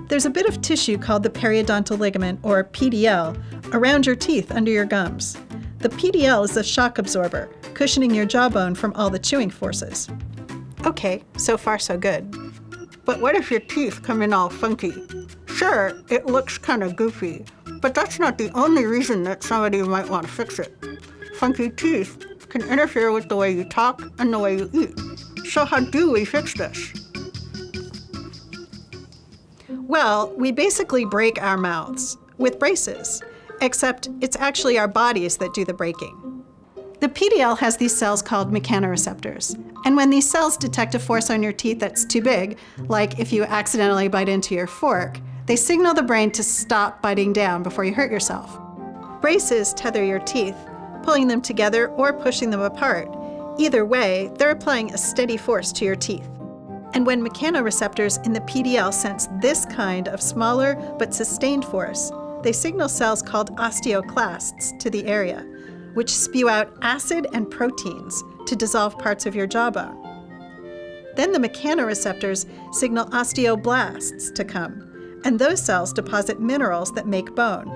There's a bit of tissue called the periodontal ligament, or PDL, around your teeth under your gums. The PDL is a shock absorber, cushioning your jawbone from all the chewing forces. Okay, so far so good. But what if your teeth come in all funky? Sure, it looks kind of goofy, but that's not the only reason that somebody might want to fix it. Funky teeth can interfere with the way you talk and the way you eat. So how do we fix this? Well, we basically break our mouths with braces, except it's actually our bodies that do the breaking. The PDL has these cells called mechanoreceptors, and when these cells detect a force on your teeth that's too big, like if you accidentally bite into your fork, they signal the brain to stop biting down before you hurt yourself. Braces tether your teeth, pulling them together or pushing them apart. Either way, they're applying a steady force to your teeth. And when mechanoreceptors in the PDL sense this kind of smaller but sustained force, they signal cells called osteoclasts to the area, which spew out acid and proteins to dissolve parts of your jawbone. Then the mechanoreceptors signal osteoblasts to come, and those cells deposit minerals that make bone.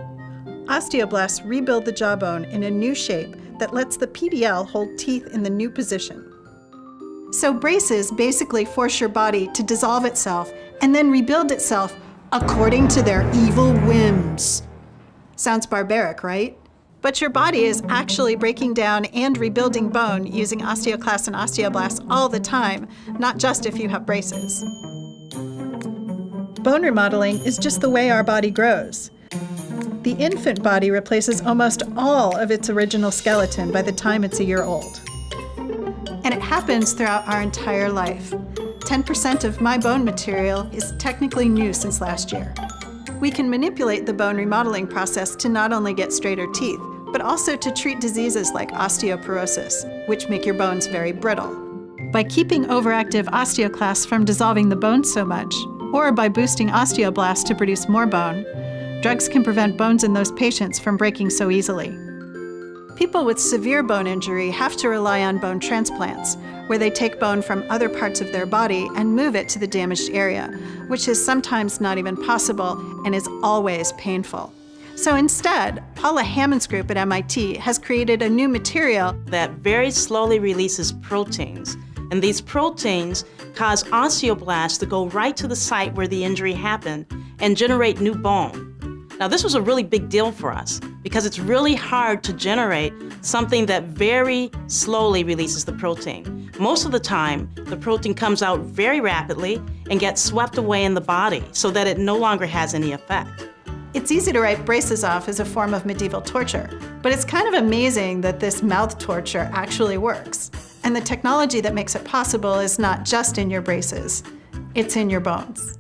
Osteoblasts rebuild the jawbone in a new shape that lets the PDL hold teeth in the new position. So braces basically force your body to dissolve itself and then rebuild itself according to their evil whims. Sounds barbaric, right? But your body is actually breaking down and rebuilding bone using osteoclasts and osteoblasts all the time, not just if you have braces. Bone remodeling is just the way our body grows. The infant body replaces almost all of its original skeleton by the time it's a year old. And it happens throughout our entire life. 10% of my bone material is technically new since last year. We can manipulate the bone remodeling process to not only get straighter teeth, but also to treat diseases like osteoporosis, which make your bones very brittle. By keeping overactive osteoclasts from dissolving the bone so much, or by boosting osteoblasts to produce more bone, drugs can prevent bones in those patients from breaking so easily. People with severe bone injury have to rely on bone transplants, where they take bone from other parts of their body and move it to the damaged area, which is sometimes not even possible and is always painful. So instead, Paula Hammond's group at MIT has created a new material that very slowly releases proteins. And these proteins cause osteoblasts to go right to the site where the injury happened and generate new bone. Now, this was a really big deal for us because it's really hard to generate something that very slowly releases the protein. Most of the time, the protein comes out very rapidly and gets swept away in the body so that it no longer has any effect. It's easy to write braces off as a form of medieval torture, but it's kind of amazing that this mouth torture actually works. And the technology that makes it possible is not just in your braces, it's in your bones.